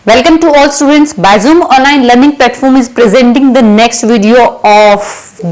Welcome to all students. Zoom online learning platform is presenting the next video of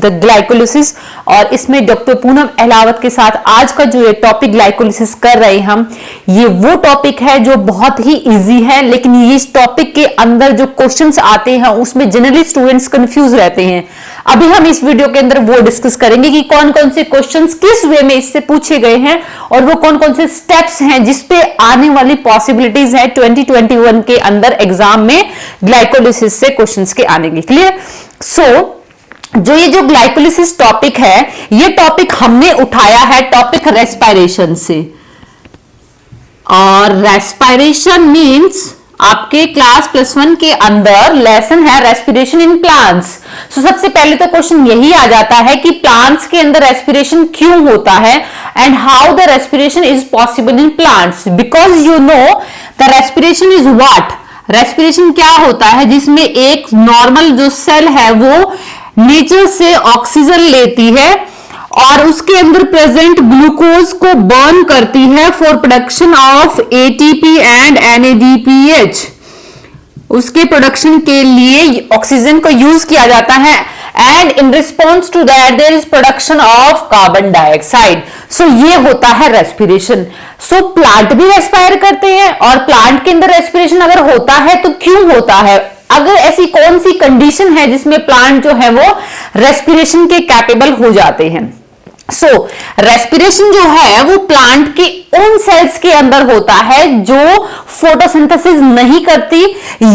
the glycolysis और इसमें doctor Poonam Ahlawat के साथ आज का जो ये टॉपिक ग्लाइकोलिसिस कर रहे हैं हम, ये वो टॉपिक है जो बहुत ही इजी है, लेकिन ये इस टॉपिक के अंदर जो क्वेश्चंस आते हैं उसमें जनरली स्टूडेंट्स कंफ्यूज रहते हैं। अभी हम इस वीडियो के अंदर वो डिस्कस करेंगे कि कौन कौन से क्वेश्चंस किस वे में इससे पूछे गए हैं और वो कौन कौन से स्टेप्स हैं जिसपे आने वाली पॉसिबिलिटीज है 2021 के अंदर एग्जाम में ग्लाइकोलिसिस से क्वेश्चंस के आने की। क्लियर? जो ये जो ग्लाइकोलिसिस टॉपिक है, ये टॉपिक हमने उठाया है टॉपिक रेस्पिरेशन से, और रेस्पिरेशन मींस आपके क्लास +1 के अंदर लेसन है रेस्पिरेशन इन प्लांट्स। सबसे पहले तो क्वेश्चन यही आ जाता है कि प्लांट्स के अंदर रेस्पिरेशन क्यों होता है and how the respiration is possible in plants, because you know the respiration is what. Respiration क्या होता है? जिसमें एक नॉर्मल जो सेल है वो नेचर से ऑक्सीजन लेती है और उसके अंदर प्रेजेंट ग्लूकोज को बर्न करती है for production of ATP and NADPH. उसके प्रोडक्शन के लिए ऑक्सीजन को यूज किया जाता है and in response to that there is production of carbon dioxide. ये होता है रेस्पिरेशन। प्लांट भी रेस्पायर करते हैं, और प्लांट के अंदर रेस्पिरेशन अगर होता है तो क्यों होता है? अगर ऐसी कौन सी कंडीशन है जिसमें प्लांट जो है वो रेस्पिरेशन के कैपेबल हो जाते हैं? रेस्पिरेशन जो है वो प्लांट के उन सेल्स के अंदर होता है जो फोटोसिंथेसिस नहीं करती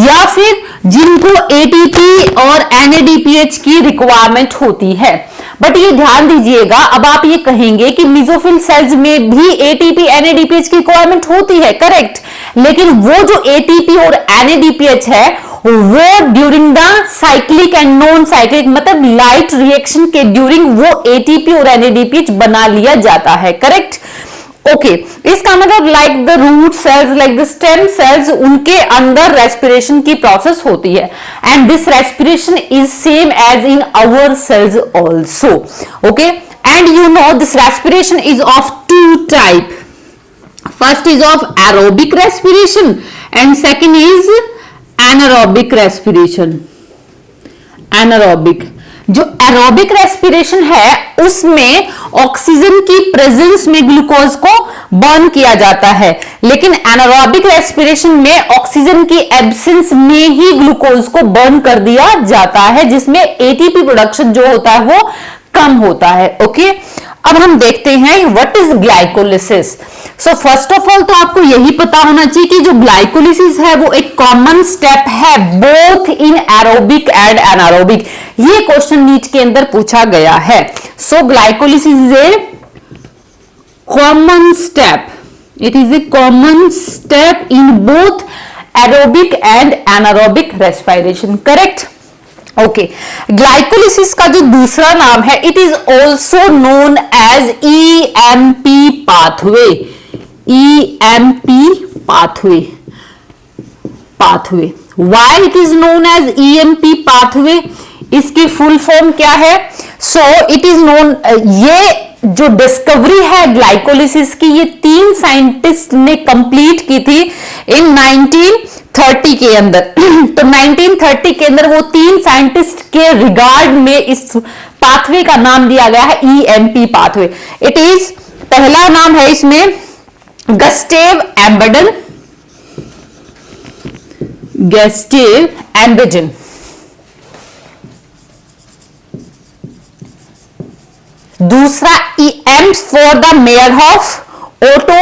या फिर जिनको एटीपी और एनएडीपीएच की रिक्वायरमेंट होती है। बट ये ध्यान दीजिएगा, अब आप ये कहेंगे कि मेसोफिल सेल्स में भी एटीपी एनएडीपीएच की रिक्वायरमेंट होती है, करेक्ट, लेकिन वो जो एटीपी और एनएडीपीएच है वो during the cyclic and non cyclic मतलब लाइट रिएक्शन के ड्यूरिंग वो एटीपी और एनएडीपीएच बना लिया जाता है, करेक्ट। ओके, इसका मतलब like the root cells, like the stem cells, उनके अंदर रेस्पिरेशन की प्रोसेस होती है and this respiration is same as in our cells also. Okay, and you know this respiration is of two type. First is of aerobic respiration and second is anaerobic respiration. Anaerobic, जो aerobic respiration है उसमें oxygen की presence में glucose को burn किया जाता है, लेकिन एनारोबिक रेस्पिरेशन में ऑक्सीजन की एब्सेंस में ही ग्लूकोज को बर्न कर दिया जाता है, जिसमें एटीपी प्रोडक्शन जो होता है वो कम होता है। ओके, अब हम देखते हैं what is glycolysis. First of all तो आपको यही पता होना चाहिए कि जो ग्लाइकोलिसिस है वो एक कॉमन स्टेप है both in aerobic and anaerobic. ये क्वेश्चन नीट के अंदर पूछा गया है। Glycolysis is a common step, it is a common step in both aerobic and anaerobic respiration, correct. Okay, glycolysis का जो दूसरा नाम है it is also known as EMP pathway. EMP pathway, why it is known as EMP pathway? इसकी full form क्या है? It is known, ये जो डिस्कवरी है ग्लाइकोलिसिस की, ये 3 साइंटिस्ट ने कंप्लीट की थी इन 1930 के अंदर। तो 1930 के अंदर वो 3 साइंटिस्ट के रिगार्ड में इस पाथवे का नाम दिया गया है ईएमपी पाथवे। इट इज, पहला नाम है इसमें गस्टेव एम्बेडन, दूसरा एम फॉर द मेयरहॉफ, ओटो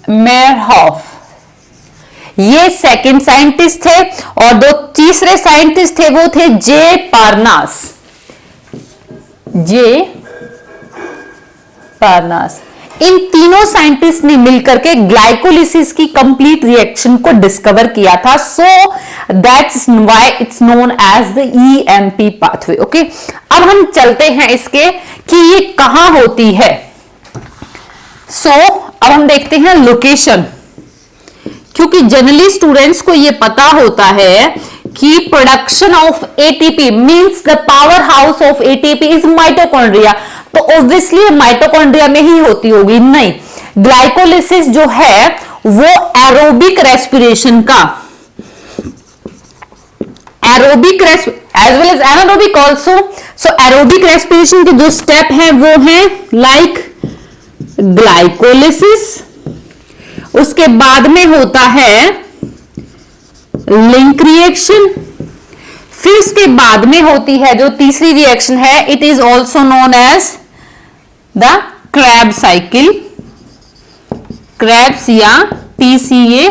मेयरहॉफ, ये सेकंड साइंटिस्ट थे, और 2 तीसरे साइंटिस्ट थे वो थे जे पार्नास। इन तीनों साइंटिस्ट ने मिलकर के ग्लाइकोलिसिस की कंप्लीट रिएक्शन को डिस्कवर किया था। That's why it's known as the EMP pathway. Okay, अब हम चलते हैं इसके कि ये कहां होती है। अब हम देखते हैं लोकेशन, क्योंकि जनरली स्टूडेंट्स को ये पता होता है कि production of ATP means the power house of ATP is mitochondria. तो ऑब्वियसली माइटोकॉन्ड्रिया में ही होती होगी, नहीं। ग्लाइकोलिसिस जो है वो एरोबिक रेस्पिरेशन का, aerobic as well as anaerobic also. So aerobic respiration के जो स्टेप हैं वो हैं लाइक ग्लाइकोलिसिस, उसके बाद में होता है लिंक रिएक्शन, फिर उसके बाद में होती है जो तीसरी रिएक्शन है, it is also known as the Krebs cycle, Krebs या पीसीए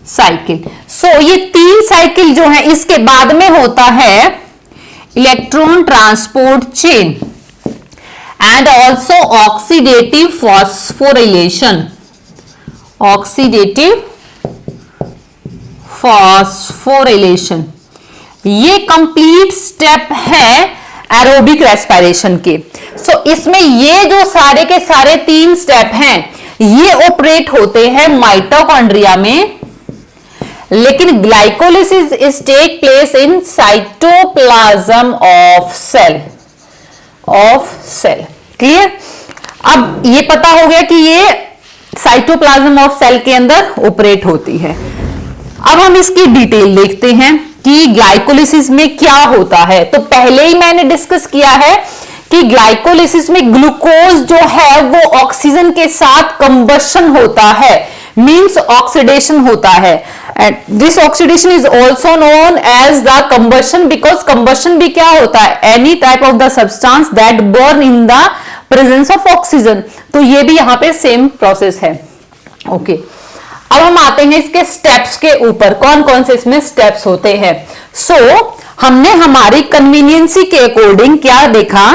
साइकिल। सो ये 3 साइकिल जो है, इसके बाद में होता है electron transport chain and also oxidative phosphorylation, oxidative phosphorylation. ये कंप्लीट स्टेप है एरोबिक रेस्पिरेशन के। सो इसमें ये जो सारे के सारे 3 स्टेप हैं ये ऑपरेट होते हैं माइटोकॉन्ड्रिया में, लेकिन glycolysis is take place in cytoplasm of cell, clear. अब ये पता हो गया कि ये साइटोप्लाज्म ऑफ सेल के अंदर ऑपरेट होती है। अब हम इसकी डिटेल देखते हैं कि ग्लाइकोलिसिस में क्या होता है। तो पहले ही मैंने डिस्कस किया है कि ग्लाइकोलिसिस में ग्लूकोज जो है वो ऑक्सीजन के साथ कंबशन होता है, मींस ऑक्सीडेशन होता है। And this oxidation is also known as the combustion, because combustion भी क्या होता है, any type of the substance that burn in the presence of oxygen. तो ये भी यहां पे सेम प्रोसेस है। ओके, अब हम आते हैं इसके स्टेप्स के ऊपर, कौन कौन से इसमें स्टेप्स होते हैं। सो हमने हमारी कन्वीनियंसी के अकॉर्डिंग क्या देखा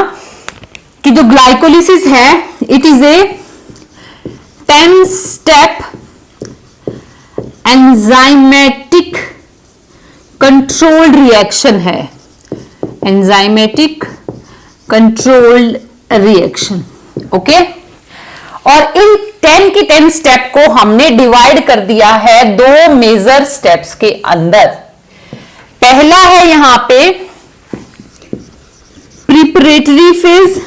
कि जो ग्लाइकोलिसिस है it is A 10 step enzymatic controlled reaction है, एंजाइमेटिक कंट्रोल्ड रिएक्शन। ओके, और इन 10 की 10 स्टेप को हमने डिवाइड कर दिया है 2 मेजर स्टेप्स के अंदर। पहला है यहां पे प्रिपरेटरी फेज,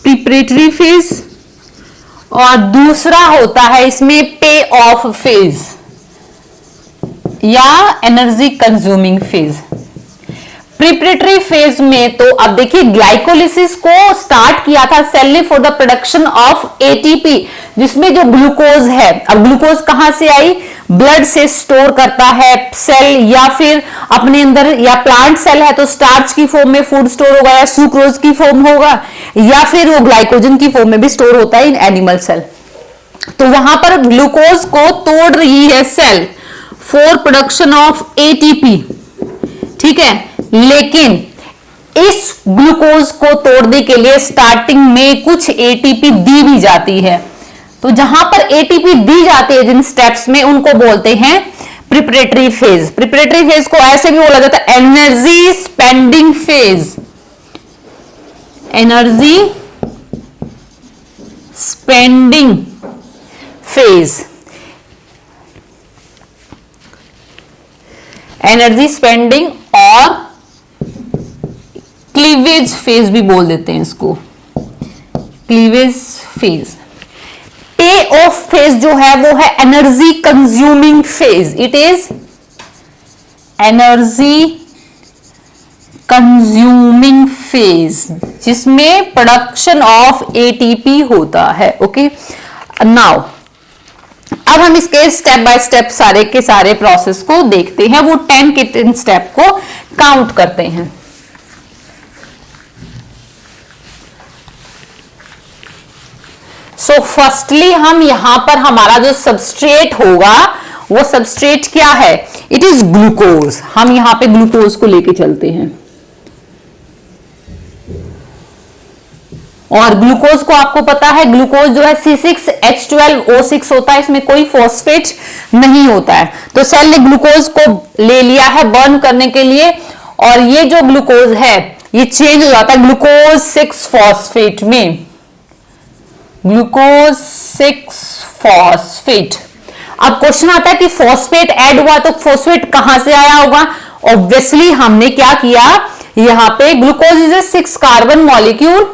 प्रिपरेटरी फेज, और दूसरा होता है इसमें पे ऑफ फेज या energy consuming phase. Preparatory phase में तो अब देखिए ग्लाइकोलिसिस को स्टार्ट किया था सेल ने for the production of ATP, जिसमें जो ग्लूकोज है, अब ग्लूकोज कहां से आई, ब्लड से स्टोर करता है सेल, या फिर अपने अंदर, या प्लांट सेल है तो स्टार्च की फॉर्म में फूड स्टोर होगा, या सुक्रोज की फॉर्म होगा, या फिर वो ग्लाइकोजन की फॉर्म में भी स्टोर होता है इन एनिमल सेल। तो वहां पर ग्लूकोज को तोड़ रही है cell for production of ATP, ठीक है। लेकिन इस ग्लूकोज को तोड़ने के लिए स्टार्टिंग में कुछ एटीपी दी भी जाती है। तो जहां पर एटीपी दी जाती है जिन स्टेप्स में, उनको बोलते हैं प्रिपरेटरी फेज। प्रिपरेटरी फेज को ऐसे भी बोला जाता है energy spending phase, energy spending phase, energy spending, और क्लीवेज फेज भी बोल देते हैं इसको, क्लीवेज फेज। पे ऑफ फेज जो है वो है energy consuming phase, it is energy consuming phase, जिसमें प्रोडक्शन ऑफ एटीपी होता है। ओके, नाउ अब हम इसके स्टेप बाय स्टेप सारे के सारे प्रोसेस को देखते हैं, वो 10 के 10 स्टेप को काउंट करते हैं। सो फर्स्टली हम यहां पर हमारा जो सबस्ट्रेट होगा वो सबस्ट्रेट क्या है, इट इज ग्लूकोज। हम यहां पे ग्लूकोज को लेके चलते हैं, और ग्लूकोज को आपको पता है ग्लूकोज जो है C6H12O6 होता है, इसमें कोई फॉस्फेट नहीं होता है। तो सेल ने ग्लूकोज को ले लिया है बर्न करने के लिए, और ये जो ग्लूकोज है ये चेंज हो जाता है ग्लूकोज 6 फॉस्फेट में, ग्लूकोज 6 फॉस्फेट। अब क्वेश्चन आता है कि फॉस्फेट ऐड हुआ तो फॉस्फेट कहां से आया होगा, ऑब्वियसली हमने क्या किया, यहां पे glucose is a 6 carbon molecule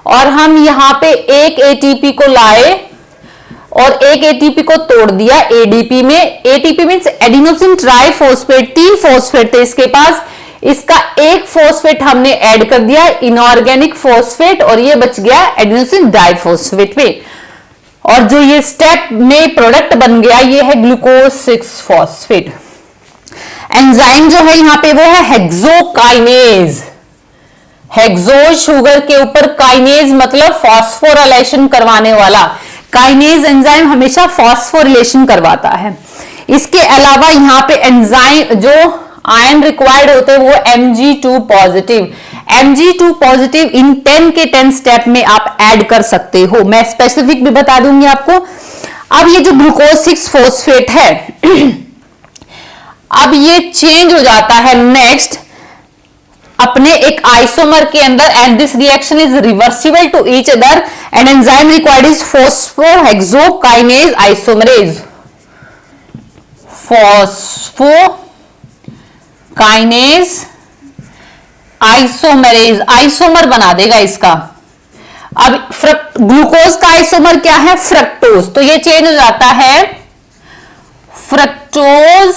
और हम यहां पे एक एटीपी को लाए और एक एटीपी को तोड़ दिया एडीपी में। ATP means adenosine triphosphate, 3 phosphate थे इसके पास, इसका एक फॉस्फेट हमने ऐड कर दिया इनऑर्गेनिक फॉस्फेट और ये बच गया एडिनोसिन डाइफॉस्फेट में। और जो ये स्टेप में प्रोडक्ट बन गया ये है ग्लूकोज 6 फॉस्फेट। एंजाइम जो है यहां पे वो है हेक्सोकाइनेज। हेक्सोज शुगर के ऊपर काइनेज मतलब फॉस्फोराइलेशन करवाने वाला। काइनेज एंजाइम हमेशा फॉस्फोरिलेशन करवाता है। इसके अलावा यहां पे एंजाइम जो आयन रिक्वायर्ड होते हैं वो Mg2 positive. Mg2 positive in 10 के 10 स्टेप में आप ऐड कर सकते हो, मैं स्पेसिफिक भी बता दूंगी आपको। अब ये जो ग्लूकोज 6 फॉस्फेट है अब ये चेंज हो जाता है नेक्स्ट अपने एक आइसोमर के अंदर and this reaction is reversible to each other and enzyme required is phosphohexokinase isomerase. Phosphokinase isomerase, isomer बना देगा इसका। अब ग्लूकोज का आइसोमर क्या है, फ्रक्टोज, तो ये चेंज हो जाता है फ्रक्टोज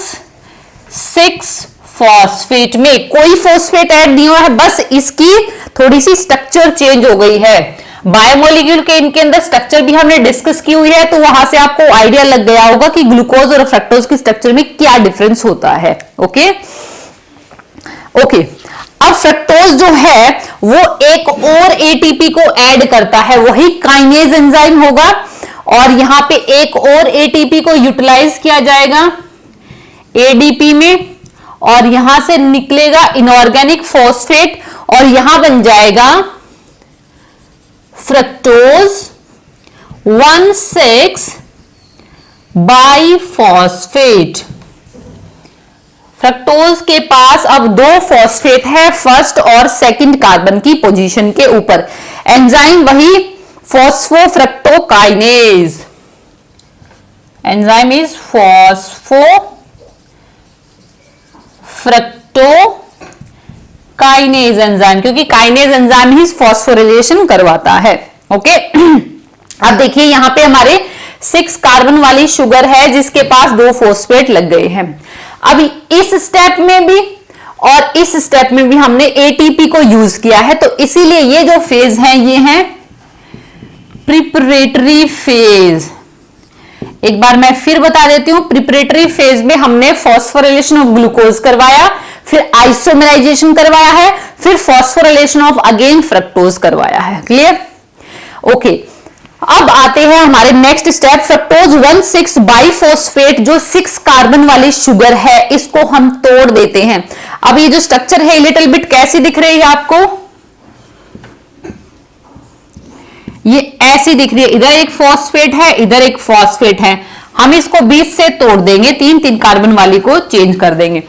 6 फॉस्फेट में। कोई फॉस्फेट ऐड नहीं हुआ है, बस इसकी थोड़ी सी स्ट्रक्चर चेंज हो गई है। बायोमोलिक्यूल के इनके अंदर स्ट्रक्चर भी हमने डिस्कस की हुई है, तो वहां से आपको आइडिया लग गया होगा कि ग्लूकोज और फ्रक्टोज की स्ट्रक्चर में क्या डिफरेंस होता है। ओके ओके, अब फ्रक्टोज जो है वो एक और एटीपी को ऐड करता है, वही काइनेज एंजाइम होगा और यहां पे एक और एटीपी को यूटिलाइज किया जाएगा एडीपी में और यहां से निकलेगा इनऑर्गेनिक फॉस्फेट और यहां बन जाएगा फ्रक्टोज 1,6 बाइफॉस्फेट। फ्रक्टोज के पास अब 2 फॉस्फेट है फर्स्ट और सेकंड कार्बन की पोजीशन के ऊपर। एंजाइम वही फॉस्फोफ्रक्टोकाइनेज, एंजाइम इज फॉस्फोफ्रक्टोकाइनेज एंजाइम, क्योंकि काइनेज एंजाइम ही फॉस्फोरिलेशन करवाता है। ओके अब देखिए यहां पे हमारे 6 कार्बन वाली शुगर है जिसके पास 2 फॉस्फेट लग गए हैं। अभी इस स्टेप में भी और इस स्टेप में भी हमने एटीपी को यूज किया है, तो इसीलिए ये जो फेज है ये है प्रिपरेटरी फेज। एक बार मैं फिर बता देती हूं, प्रिपरेटरी फेज में हमने फॉस्फोरिलेशन ऑफ ग्लूकोज करवाया, फिर आइसोमराइजेशन करवाया है, फिर फॉस्फोरिलेशन ऑफ अगेन फ्रक्टोज करवाया है। क्लियर? ओके अब आते हैं हमारे नेक्स्ट स्टेप, फ्रक्टोज 1,6 बाइफॉस्फेट जो 6 कार्बन वाली शुगर है इसको हम तोड़ देते हैं। अब ये जो स्ट्रक्चर है लिटिल बिट कैसी दिख रही है आपको, ये ऐसी दिख रही है, इधर एक फॉस्फेट है इधर एक फॉस्फेट है, हम इसको 20 से तोड़ देंगे, 3 कार्बन वाली को चेंज कर देंगे।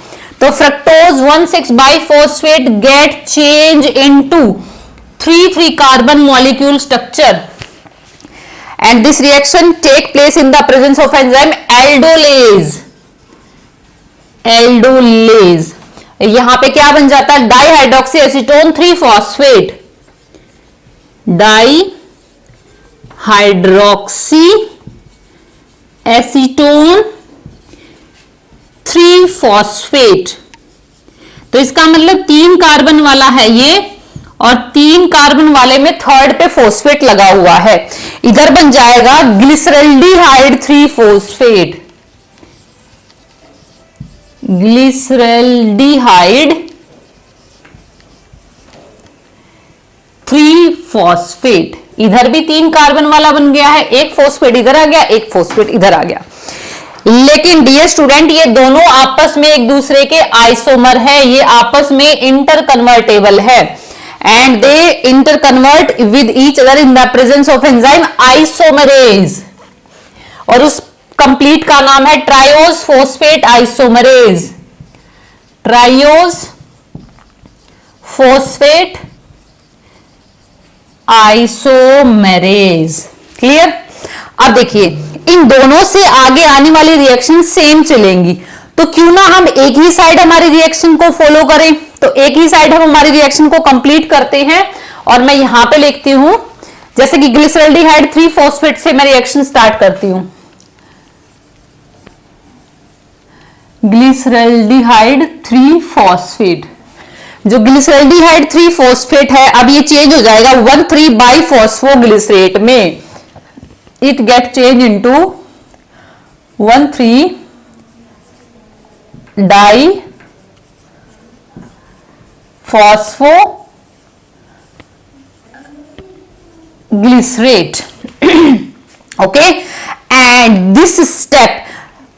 तो fructose 1,6 biphosphate get change into 3 carbon molecule structure and this reaction take place in the presence of enzyme aldolase। aldolase यहां पे क्या बन जाता है, dihydroxy acetone 3 phosphate, dihydroxy acetone 3 phosphate. तो इसका मतलब 3 कार्बन वाला है ये और 3 कार्बन वाले में थर्ड पे फॉस्फेट लगा हुआ है, इधर बन जाएगा ग्लिसरल्डिहाइड 3 फॉस्फेट, ग्लिसरल्डिहाइड 3 फॉस्फेट। इधर भी 3 कार्बन वाला बन गया है, एक फॉस्फेट इधर आ गया एक फॉस्फेट इधर आ गया। लेकिन डियर स्टूडेंट ये दोनों आपस में एक दूसरे के आइसोमर है, ये आपस में इंटर कन्वर्टेबल है and they interconvert with each other in the presence of enzyme isomerase और उस कंप्लीट का नाम है triose phosphate isomerase, triose phosphate isomerase. Clear? अब देखिए इन दोनों से आगे आने वाली रिएक्शन सेम चलेंगी, तो तो क्यों ना हम एक ही साइड हमारी रिएक्शन को फॉलो करें, तो एक ही साइड हम हमारी रिएक्शन को कंप्लीट करते हैं। और मैं यहां पे लिखती हूं, जैसे कि ग्लिसरॉल्डिहाइड 3-फॉस्फेट से मैं रिएक्शन स्टार्ट करती हूं। ग्लिसरॉल्डिहाइड 3-फॉस्फेट, जो ग्लिसरॉल्डिहाइड 3-फॉस्फेट है, अब ये चेंज हो जाएगा 1,3-बाइफॉस्फोग्लिसरेट में। इट गेट चेंज इनटू 1,3-डाइफॉस्फोग्लिसरेट। okay, and this step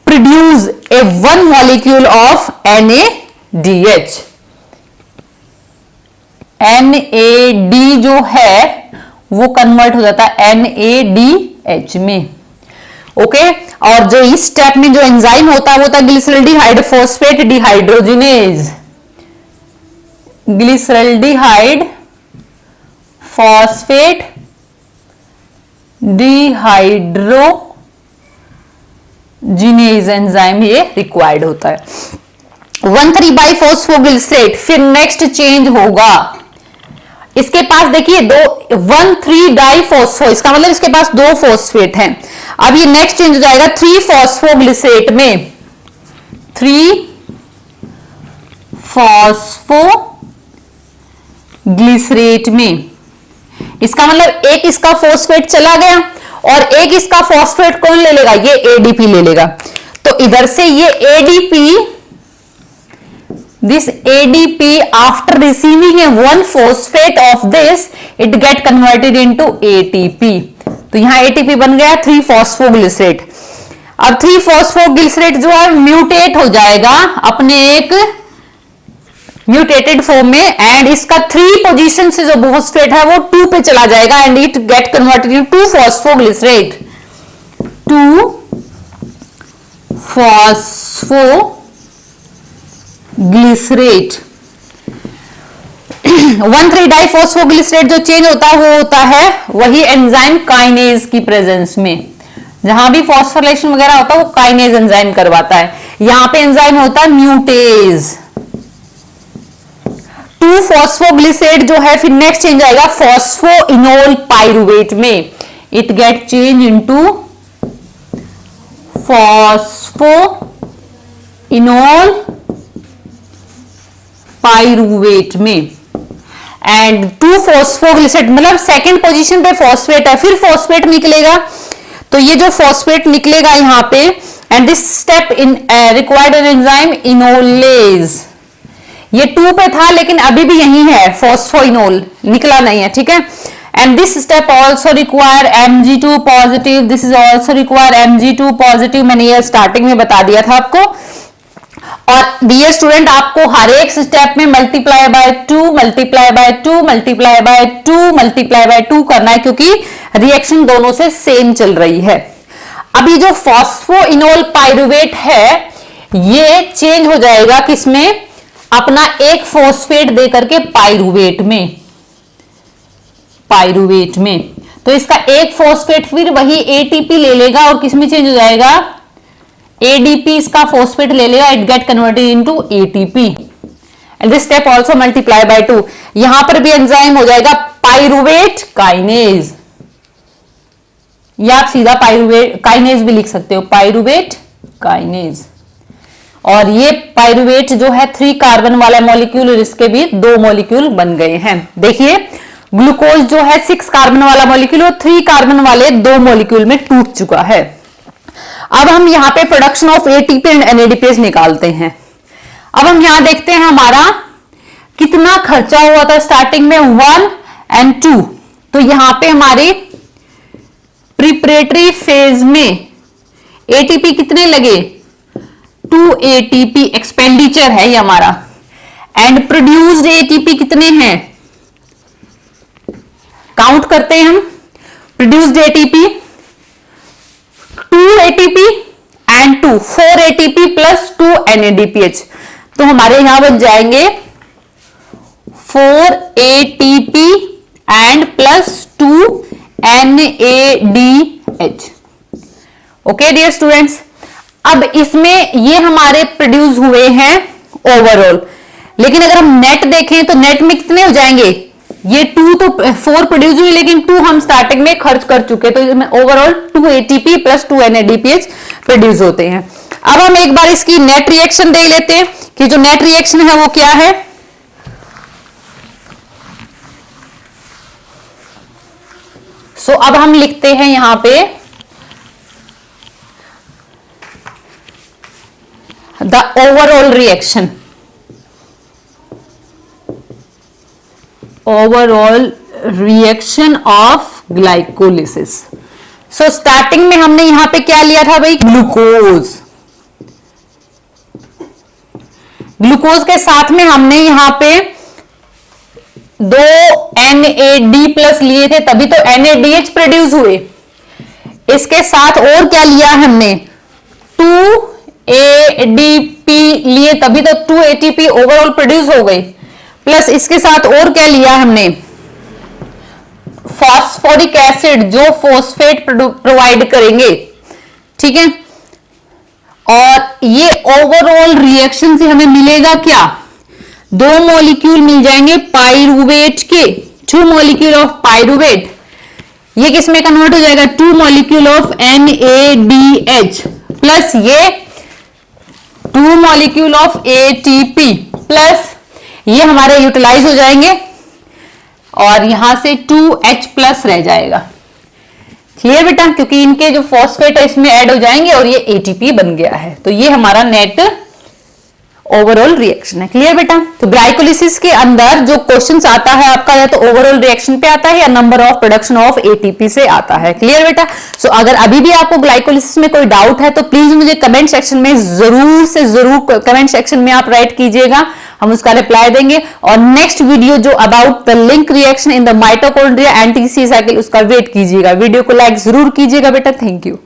produce a one molecule of NADH। NAD जो है वो कन्वर्ट हो जाता है NADH में। ओके, और जो इस स्टेप में जो एंजाइम होता है वो होता है glyceraldehyde phosphate dehydrogenase. Glyceraldehyde phosphate dehydrogenase enzyme ये रिक्वायर्ड होता है। 1,3-बाइफॉस्फोग्लिसरेट, फिर नेक्स्ट चेंज होगा, इसके पास देखिए 1,3-डाइफॉस्फो, इसका मतलब इसके पास 2 फॉस्फेट हैं। अब ये नेक्स्ट चेंज हो जाएगा 3-फॉस्फोग्लिसरेट में, 3-फॉस्फोग्लिसरेट में। इसका मतलब एक इसका फॉस्फेट चला गया और एक इसका फॉस्फेट कौन ले लेगा, ये एडीपी ले लेगा। तो इधर से ये ADP, this ADP after receiving a 1 phosphate of this it get converted into ATP। तो यहां ATP बन गया 3-फॉस्फोग्लिसरेट। अब 3-फॉस्फोग्लिसरेट जो है म्यूटेट हो जाएगा अपने एक म्यूटेटेड फॉर्म में, एंड इसका 3 पोजीशन से जो फॉस्फेट है वो 2 पे चला जाएगा and it get converted into 2-फॉस्फोग्लिसरेट। 2-फॉस्फोग्लिसरेट 1,3-डाइफॉस्फोग्लिसरेट जो चेंज होता है वो होता है वही एंजाइम काइनेज की प्रेजेंस में। जहां भी फॉस्फोरिलेशन वगैरह होता है वो काइनेज एंजाइम करवाता है। यहां पे एंजाइम होता है म्यूटेज। 2-फॉस्फोग्लिसरेट जो है फिर नेक्स्ट चेंज आएगा फॉस्फोइनोल पाइरुवेट में। It get change into phosphoenol pyruvate में। एंड 2-फॉस्फोग्लिसरेट मतलब सेकेंड पोजीशन पे फॉस्फेट है, फिर फॉस्फेट निकलेगा। तो ये जो फॉस्फेट निकलेगा यहां पे, and this step in required an enzyme enolase. ये 2 पे था लेकिन अभी भी यही है, फॉस्फोइनोल निकला नहीं है, ठीक है। And this step also require Mg2 positive, this is also require Mg2 positive. मैंने ये स्टार्टिंग में बता दिया था आपको। और डियर स्टूडेंट, आपको हर एक स्टेप में multiply by 2 multiply by 2 multiply by 2 multiply by 2 करना है, क्योंकि रिएक्शन दोनों से सेम चल रही है। अभी जो फॉस्फोइनोल पाइरुवेट है ये चेंज हो जाएगा किसमें, अपना एक फॉस्फेट देकर के पाइरुवेट में। पाइरुवेट में तो इसका एक फॉस्फेट फिर वही एटीपी ले लेगा और किसमें चेंज हो जाएगा, एडीपी इसका फॉस्फेट ले लेगा, it get converted into ATP. And this step also multiply by 2। यहां पर भी एंजाइम हो जाएगा पाइरुवेट काइनेज, या आप सीधा पाइरुवेट काइनेज भी लिख सकते हो, पाइरुवेट काइनेज। और ये पाइरुवेट जो है 3 कार्बन वाला मॉलिक्यूल और इसके भी 2 मॉलिक्यूल बन गए हैं। देखिए ग्लूकोज जो है 6 कार्बन वाला मॉलिक्यूल और 3 कार्बन वाले 2 मॉलिक्यूल में टूट चुका है। अब हम यहाँ पे प्रोडक्शन ऑफ एटीपी एंड एनएडीपीएस निकालते हैं। अब हम यहां देखते हैं हमारा कितना खर्चा हुआ था स्टार्टिंग में 1 और 2। तो यहां पे हमारे प्रिपरेटरी फेज में एटीपी कितने लगे, 2 एटीपी एक्सपेंडिचर है ये हमारा। एंड प्रोड्यूस्ड एटीपी कितने हैं, काउंट करते हैं हम। Produced ATP 2 ATP and 2 4 ATP plus 2 NADPH. तो हमारे यहां बन जाएंगे 4 ATP and plus 2 NADH। Okay dear students, अब इसमें ये हमारे प्रोड्यूस हुए हैं ओवरऑल, लेकिन अगर हम नेट देखें तो नेट में कितने हो जाएंगे, ये 2 तो 4 प्रोड्यूस हुई, लेकिन 2 हम स्टार्टिंग में खर्च कर चुके, तो इसमें overall 2 ATP plus 2 NADPH produce होते हैं। अब हम एक बार इसकी नेट रिएक्शन देख लेते हैं कि जो नेट रिएक्शन है वो क्या है। अब हम लिखते हैं यहां पे the overall reaction, overall reaction of glycolysis. Starting में हमने यहां पे क्या लिया था भाई, ग्लूकोज। ग्लूकोज के साथ में हमने यहां पे 2 NAD प्लस लिए थे, तभी तो NADH प्रोड्यूस हुए। इसके साथ और क्या लिया हमने, 2 ADP लिए, तभी तो 2 ATP ओवरऑल प्रोड्यूस हो गई। प्लस इसके साथ और क्या लिया हमने, फॉस्फोरिक एसिड, जो फॉस्फेट प्रोवाइड करेंगे, ठीक है। और ये ओवरऑल रिएक्शन से हमें मिलेगा क्या, 2 मॉलिक्यूल मिल जाएंगे पाइरुवेट के, 2 मॉलिक्यूल ऑफ पाइरुवेट। ये किस में कन्वर्ट हो जाएगा, 2 मॉलिक्यूल ऑफ NADH प्लस ये 2 मॉलिक्यूल ऑफ ATP प्लस ये हमारे यूटिलाइज हो जाएंगे और यहां से 2H प्लस रह जाएगा। क्लियर बेटा, क्योंकि इनके जो फॉस्फेट है इसमें ऐड हो जाएंगे और ये ATP बन गया है। तो ये हमारा नेट ओवरऑल रिएक्शन है। क्लियर बेटा, तो ग्लाइकोलिसिस के अंदर जो क्वेश्चंस आता है आपका, या तो ओवरऑल रिएक्शन पे आता है या number of production of ATP से आता है। क्लियर बेटा, अगर अभी भी आपको ग्लाइकोलिसिस में कोई डाउट है तो प्लीज मुझे कमेंट सेक्शन में जरूर से जरूर कमेंट सेक्शन में आप राइट कीजिएगा, हम उसका रिप्लाई देंगे। और नेक्स्ट वीडियो जो about the link reaction in the mitochondria and TCA cycle, उसका वेट कीजिएगा। वीडियो को लाइक जरूर कीजिएगा बेटा। Thank you.